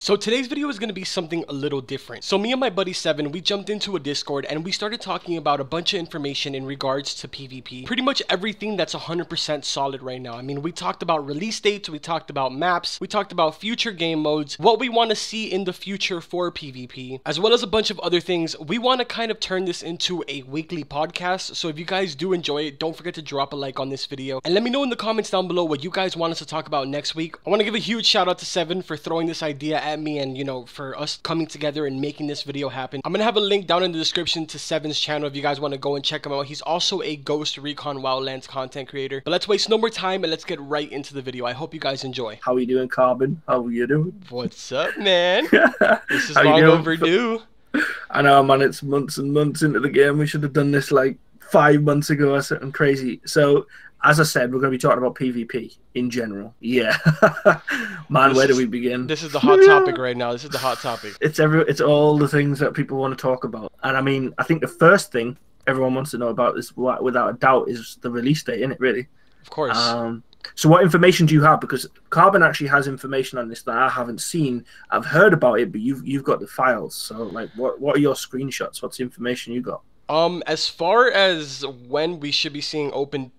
So today's video is going to be something a little different. So me and my buddy Seven, we jumped into a Discord and we started talking about a bunch of information in regards to PvP. Pretty much everything that's 100% solid right now. I mean, we talked about release dates, we talked about maps, we talked about future game modes, what we want to see in the future for PvP, as well as a bunch of other things. We want to kind of turn this into a weekly podcast. So if you guys do enjoy it, don't forget to drop a like on this video. And let me know in the comments down below what you guys want us to talk about next week. I want to give a huge shout out to Seven for throwing this idea at me and, you know, for us coming together and making this video happen. I'm gonna have a link down in the description to Seven's channel if you guys want to go and check him out. He's also a Ghost Recon Wildlands content creator. But let's waste no more time and let's get right into the video. I hope you guys enjoy. How are you doing, Carbon? How are you doing? What's up, man? This is long overdue. I know, man. It's months and months into the game. We should have done this like 5 months ago or something crazy. So, as I said, we're going to be talking about PvP in general. Yeah. Man, where do we begin? This is the hot topic right now. This is the hot topic. It's all the things that people want to talk about. And I mean, I think the first thing everyone wants to know about this, without a doubt, is the release date, isn't it, really? Of course. So what information do you have? Because Carbon actually has information on this that I haven't seen. I've heard about it, but you've got the files. So, like, what are your screenshots? What's the information you got? As far as when we should be seeing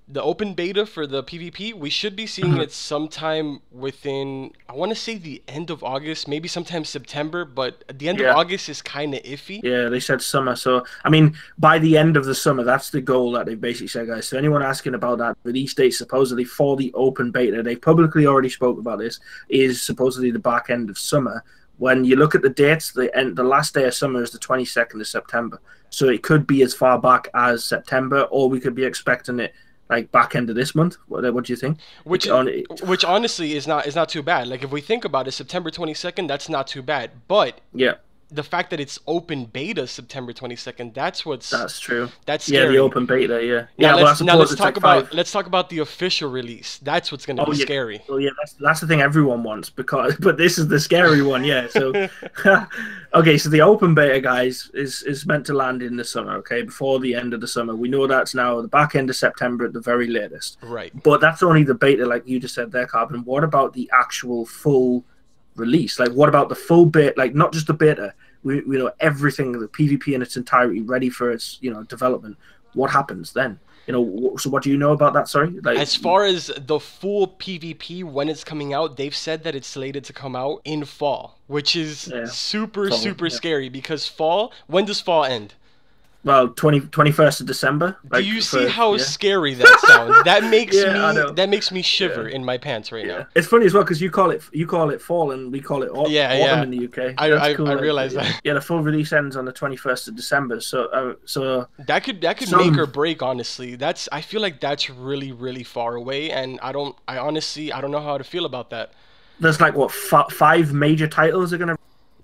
the open beta for the PvP, we should be seeing it sometime within, I want to say the end of August, maybe sometime September, but the end of August is kind of iffy. Yeah, they said summer. So, I mean, by the end of the summer, that's the goal that they basically said, guys. So anyone asking about that release date supposedly for the open beta, they publicly already spoke about this, is supposedly the back end of summer. When you look at the dates, the last day of summer is the 22nd of September. So it could be as far back as September, or we could be expecting it like back end of this month. What do you think? Which honestly is not too bad. Like if we think about it, September 22nd, that's not too bad. But yeah, the fact that it's open beta September 22nd, that's true. That's scary. Yeah, the open beta, yeah. Now let's talk about the official release. That's what's going to be scary. Well, yeah, that's the thing everyone wants, but this is the scary one, yeah. So okay, so the open beta, guys, is meant to land in the summer, okay, before the end of the summer. We know that's now the back end of September at the very latest. Right. But that's only the beta, like you just said there, Carbon. What about the actual full release? Like, what about the full beta? Like, not just the beta. We know everything, the PvP in its entirety, ready for its development. What happens then? So what do you know about that? Sorry, like, as far as the full PvP when it's coming out, they've said that it's slated to come out in fall, which is super scary because fall. When does fall end? Well, 21st of December. Like, do you see how scary that sounds? That makes me shiver in my pants right now. It's funny as well because you call it fall and we call it autumn in the UK. I realize that. Yeah, the full release ends on the 21st of December. So that could make or break. Honestly, I feel like that's really far away, and I honestly don't know how to feel about that. There's like what 5 major titles are gonna.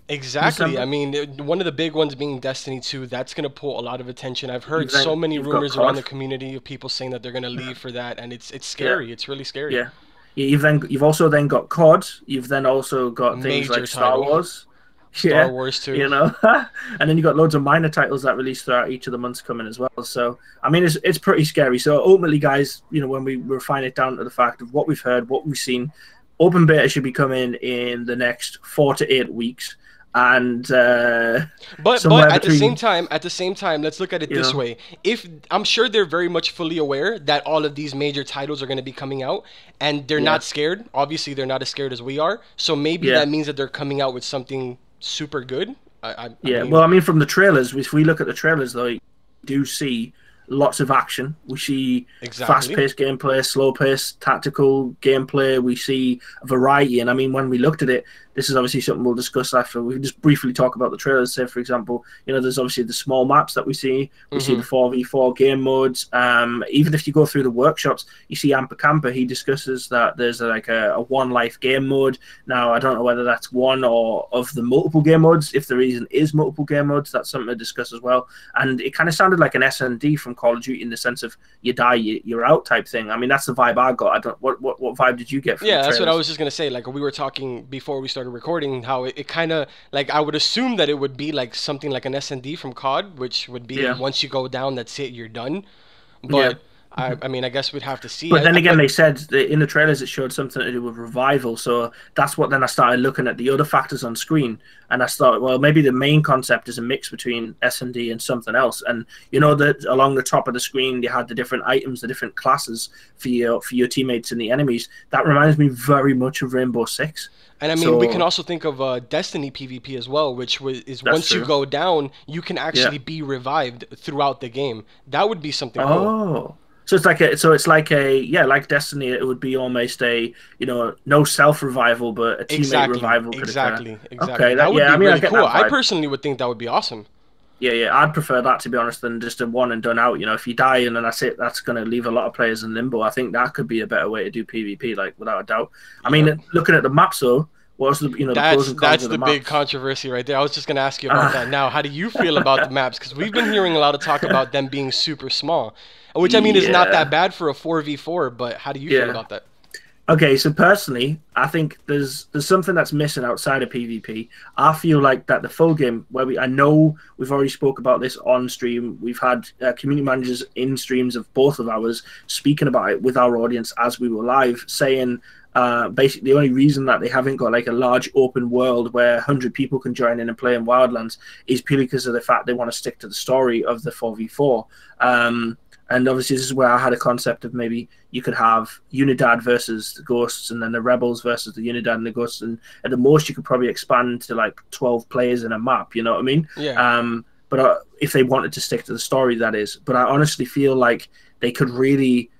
Exactly. December? I mean, one of the big ones being Destiny 2, that's going to pull a lot of attention. I've heard so many rumors around the community of people saying that they're going to leave for that, and it's scary. Yeah. It's really scary. Yeah. You've also then got COD. You've then also got things like Star Wars. Star Wars too. And then you got loads of minor titles that release throughout each of the months coming as well. So I mean, it's pretty scary. So ultimately, guys, when we refine it down to the fact of what we've heard, what we've seen, open beta should be coming in the next 4 to 8 weeks. And but at the same time, let's look at it this way. If I'm sure they're very much fully aware that all of these major titles are going to be coming out, and they're not scared. Obviously, they're not as scared as we are. So maybe that means that they're coming out with something super good. I mean, well, I mean, from the trailers, if we look at the trailers, though, you do see lots of action. We see fast-paced gameplay, slow-paced tactical gameplay. We see a variety, and I mean, when we looked at it, this is obviously something we'll discuss after. We can just briefly talk about the trailers. Say, for example, there's obviously the small maps that we see. We see the 4v4 game modes. Even if you go through the workshops, you see Amper Camper. He discusses that there's like a one life game mode. Now, I don't know whether that's one or of the multiple game modes. If the reason is multiple game modes, that's something to discuss as well. And it kind of sounded like an S&D from Call of Duty in the sense of you die, you're out type thing. I mean, that's the vibe I got. What vibe did you get from the trailers? That's what I was just gonna say. Like, we were talking before we started recording, how it kind of, like, I would assume that it would be like something like an S&D from COD, which would be once you go down, that's it, you're done. But I mean, I guess we'd have to see. But then again, they said that in the trailers it showed something to do with revival. So that's what then I started looking at the other factors on screen, and I thought, well, maybe the main concept is a mix between S&D and something else. And you know that along the top of the screen, you had the different items, the different classes for your teammates and the enemies. That reminds me very much of Rainbow Six. And I mean, we can also think of Destiny PvP as well, which is once you go down, you can actually be revived throughout the game. That would be something cool. So it's like like Destiny. It would be almost a no self revival, but a teammate revival. Exactly. Okay, that would be really cool. I personally would think that would be awesome. Yeah, I'd prefer that, to be honest, than just a one and done out. You know, if you die and then that's it, that's going to leave a lot of players in limbo. I think that could be a better way to do PvP, like without a doubt. I mean, looking at the maps though. What's the the pros and cons that's of the maps? big controversy right there. I was just going to ask you about that now. How do you feel about the maps? Because we've been hearing a lot of talk about them being super small, which I mean is not that bad for a 4v4. But how do you feel about that? Okay, so personally, I think there's something that's missing outside of PvP. I feel like that the full game, I know we've already spoke about this on stream. We've had community managers in streams of both of ours speaking about it with our audience as we were live, saying. Basically, the only reason that they haven't got like a large open world where 100 people can join in and play in Wildlands is purely because of the fact they want to stick to the story of the 4v4. And obviously, this is where I had a concept of maybe you could have Unidad versus the Ghosts, and then the Rebels versus the Unidad and the Ghosts, and at the most you could probably expand to like 12 players in a map. You know what I mean? Yeah. But if they wanted to stick to the story, that is. But I honestly feel like they could really.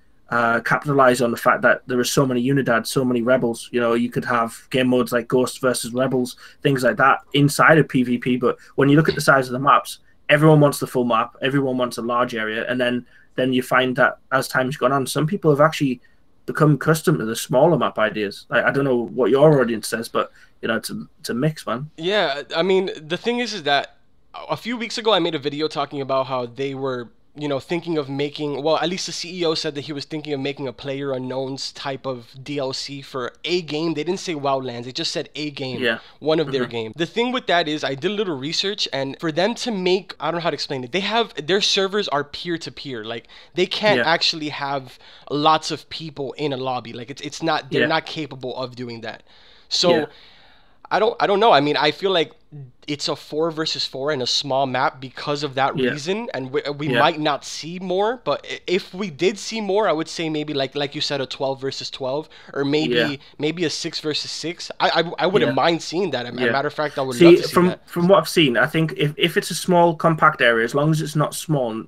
Capitalize on the fact that there are so many Unidad, so many Rebels. You know, you could have game modes like Ghosts versus Rebels, things like that inside of PvP. But when you look at the size of the maps, everyone wants the full map, everyone wants a large area, and then you find that as time's gone on, some people have actually become accustomed to the smaller map ideas. Like, I don't know what your audience says, but it's a mix, man. Yeah, I mean, the thing is that a few weeks ago I made a video talking about how they were thinking of making, well, at least the CEO said that he was thinking of making a Player Unknowns type of DLC for a game. They didn't say Wildlands, they just said a game, one of their games. The thing with that is I did a little research, and for them to make, I don't know how to explain it, their servers are peer-to-peer. Like, they can't actually have lots of people in a lobby. Like, it's not, they're not capable of doing that. So I don't know. I mean, I feel like it's a 4 versus 4 in a small map because of that reason, and we might not see more. But if we did see more, I would say maybe like you said, a 12 versus 12, or maybe a 6 versus 6. I wouldn't mind seeing that. As a matter of fact, I would love to see that. From what I've seen, I think if it's a small compact area, as long as it's not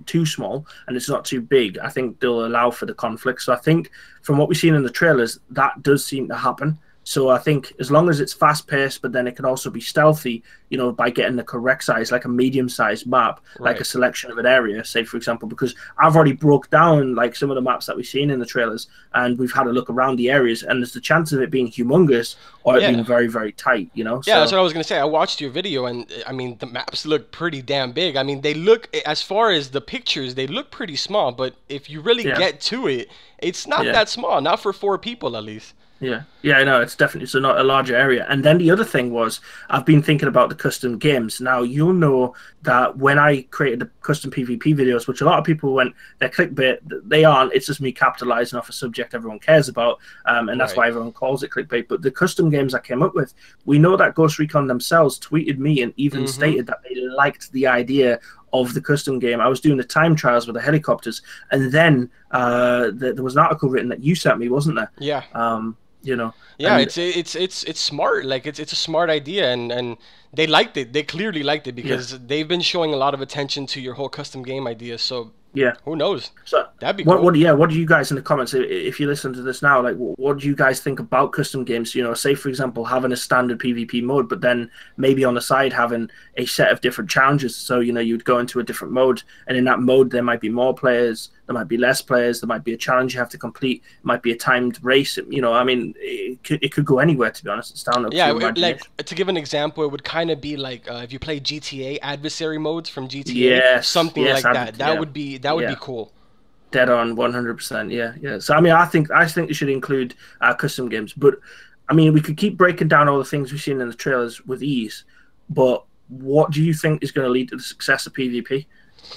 too small, and it's not too big, I think they'll allow for the conflict. So I think from what we've seen in the trailers, that does seem to happen. So I think as long as it's fast-paced, but then it can also be stealthy, by getting the correct size, like a medium-sized map, like a selection of an area, say, for example, because I've already broke down, like, some of the maps that we've seen in the trailers, and we've had a look around the areas, and there's the chance of it being humongous or it being very, very tight, Yeah, that's what I was going to say. I watched your video, and, I mean, the maps look pretty damn big. I mean, they look, as far as the pictures, they look pretty small, but if you really get to it, it's not that small, not for 4 people, at least. Yeah, I know, it's definitely not a larger area. And then the other thing was, I've been thinking about the custom games. Now, you'll know that when I created the custom PvP videos, which a lot of people went, they're clickbait, they aren't. It's just me capitalizing off a subject everyone cares about, and that's why everyone calls it clickbait. But the custom games I came up with, we know that Ghost Recon themselves tweeted me and even stated that they liked the idea of the custom game. I was doing the time trials with the helicopters, and then there was an article written that you sent me, wasn't there? Yeah. Yeah, it's smart. Like, it's a smart idea, and they liked it. They clearly liked it because they've been showing a lot of attention to your whole custom game idea. So who knows? So that'd be cool. What do you guys in the comments, if you listen to this now, like, what do you guys think about custom games? Say, for example, having a standard PvP mode, but then maybe on the side having a set of different challenges. So you'd go into a different mode, and in that mode there might be more players, there might be less players, there might be a challenge you have to complete, it might be a timed race. I mean, it could go anywhere, to be honest. It's down to like, to give an example, it would kind of be like if you play GTA, adversary modes from GTA, something like that. That would be cool. Dead on, 100%. Yeah. So I mean, I think they should include custom games, but I mean, we could keep breaking down all the things we've seen in the trailers with ease. But what do you think is going to lead to the success of PvP?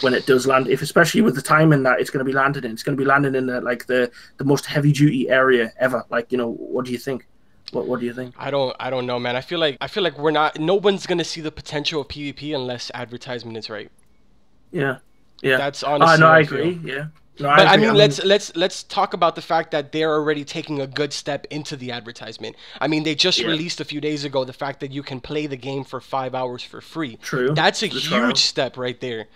when it does land, if especially with the timing that it's going to be landed in. It's going to be landing in the most heavy duty area ever. Like, you know, what do you think? What do you think? I don't know, man. I feel like no one's gonna see the potential of PvP unless advertisement is right. Yeah, yeah. That's honestly. No, I agree. Yeah. No, But I mean, agree. let's talk about the fact that they're already taking a good step into the advertisement. I mean, they just released a few days ago the fact that you can play the game for 5 hours for free. True. That's a huge step right there.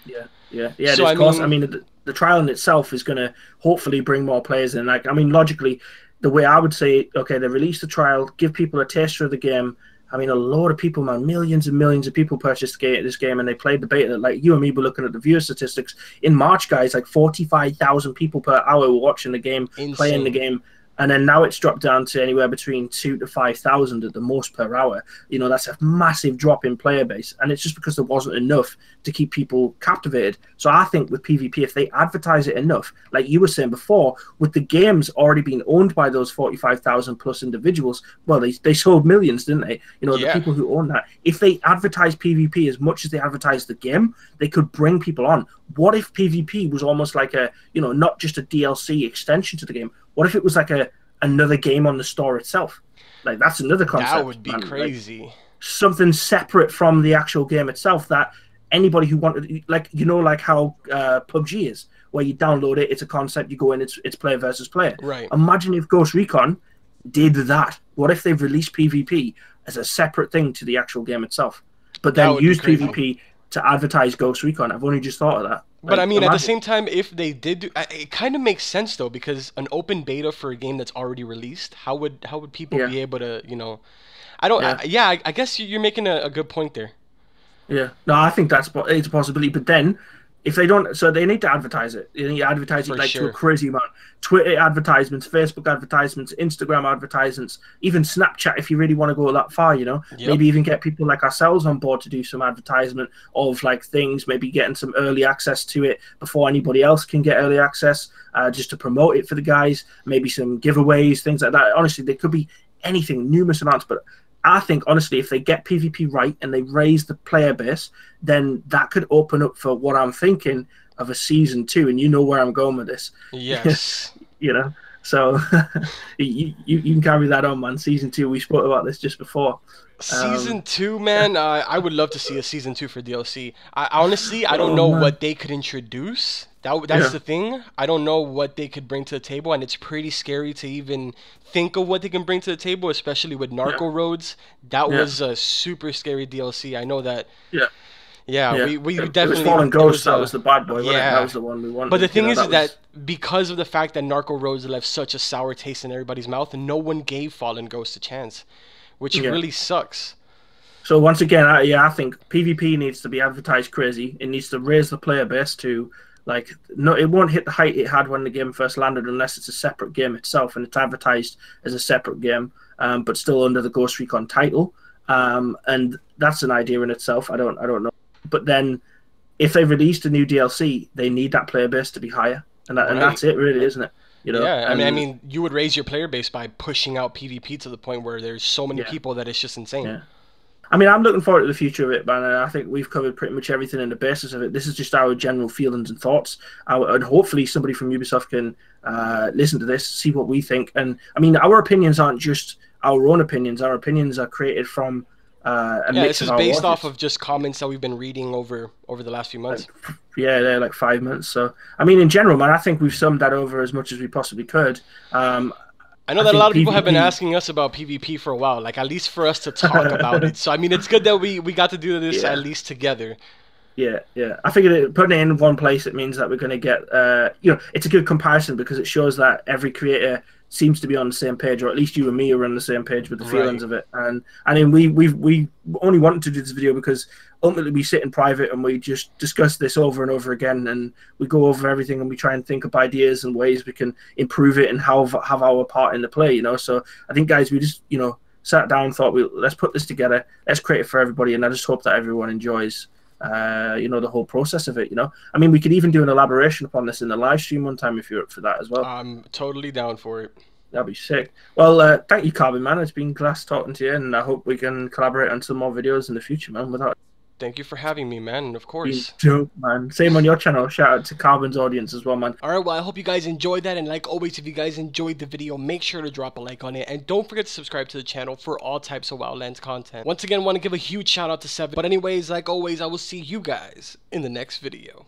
Yeah. So, I mean, the trial in itself is going to hopefully bring more players in. Like, I mean, logically, the way I would say, okay, they released the trial, give people a taster of the game. I mean, a lot of people, man, millions and millions of people purchased this game, and they played the beta. Like, you and me were looking at the viewer statistics. In March, guys, like 45,000 people per hour were watching the game, playing the game. And then now it's dropped down to anywhere between 2,000 to 5,000 at the most per hour. You know, that's a massive drop in player base. And it's just because there wasn't enough to keep people captivated. So I think with PvP, if they advertise it enough, like you were saying before, with the games already being owned by those 45,000 plus individuals, well, they sold millions, didn't they? You know, the people who own that. If they advertise PvP as much as they advertise the game, they could bring people on. What if PvP was almost like a, you know, not just a DLC extension to the game? What if it was like another game on the store itself? Like, that's another concept. That would be crazy. Like, something separate from the actual game itself that anybody who wanted, like, you know, like how PUBG is, where you download it, it's a concept, you go in, it's player versus player. Right. Imagine if Ghost Recon did that. What if they've released PvP as a separate thing to the actual game itself, but then used PvP to advertise Ghost Recon? I've only just thought of that. But I mean, at the same time, if they did do, it kind of makes sense though, because an open beta for a game that's already released, how would people be able to, you know? I don't. I guess you're making a good point there. Yeah. No, I think it's a possibility. But then, if they don't, so they need to advertise it. They need to advertise it to a crazy amount. Twitter advertisements, Facebook advertisements, Instagram advertisements, even Snapchat if you really want to go that far, you know. Maybe even get people like ourselves on board to do some advertisement of like things, maybe getting some early access to it before anybody else can get early access, just to promote it for the guys, maybe some giveaways, things like that. Honestly, there could be anything, numerous amounts, but I think, honestly, if they get PvP right and they raise the player base, then that could open up for what I'm thinking of a season 2, and you know where I'm going with this. Yes. You know, so you can carry that on, man. Season 2, we spoke about this just before. Season 2, man, I would love to see a season 2 for DLC. Honestly, I don't know what they could introduce. That's the thing. I don't know what they could bring to the table, and it's pretty scary to even think of what they can bring to the table, especially with Narco Roads. That was a super scary DLC. I know that. Yeah, we definitely. It was Fallen Ghost. That was the bad boy. Yeah, that was the one we wanted. But the thing is that because of the fact that Narco Roads left such a sour taste in everybody's mouth, no one gave Fallen Ghost a chance, which really sucks. So once again, I think PvP needs to be advertised crazy. It needs to raise the player base to, like, no, it won't hit the height it had when the game first landed unless it's a separate game itself and it's advertised as a separate game, but still under the Ghost Recon title. And that's an idea in itself. I don't know. But then, if they released a new DLC, they need that player base to be higher, and that's it, really, isn't it? You know. Yeah, I mean, you would raise your player base by pushing out PvP to the point where there's so many people that it's just insane. Yeah. I mean, I'm looking forward to the future of it, man. And I think we've covered pretty much everything in the basis of it. This is just our general feelings and thoughts. And hopefully somebody from Ubisoft can listen to this, see what we think. And, I mean, our opinions aren't just our own opinions. Our opinions are created from a mix of our based off of just comments that we've been reading over the last few months. They're like 5 months. So, I mean, in general, man, I think we've summed that over as much as we possibly could. I know that a lot of people have been asking us about PvP for a while, like at least for us to talk about it. So I mean, it's good that we got to do this at least together. Yeah. I figured putting it in one place, it means that we're going to get, it's a good comparison because it shows that every creator seems to be on the same page, or at least you and me are on the same page with the feelings of it. And I mean, we only wanted to do this video because ultimately we sit in private and we just discuss this over and over again, and we go over everything and we try and think up ideas and ways we can improve it and have our part in the play, you know. So I think, guys, we just, sat down and thought, let's put this together, let's create it for everybody, and I just hope that everyone enjoys the whole process of it, I mean, we could even do an elaboration upon this in the live stream one time if you're up for that as well. I'm totally down for it. That'd be sick. Well, thank you, Carbon, man. It's been class talking to you, and I hope we can collaborate on some more videos in the future, man. Thank you for having me, man, and of course. Dope, man. Same on your channel. Shout out to Carbon's audience as well, man. Alright, well, I hope you guys enjoyed that, and like always, if you guys enjoyed the video, make sure to drop a like on it, and don't forget to subscribe to the channel for all types of Wildlands content. Once again, want to give a huge shout out to Sxvxn, but anyways, like always, I will see you guys in the next video.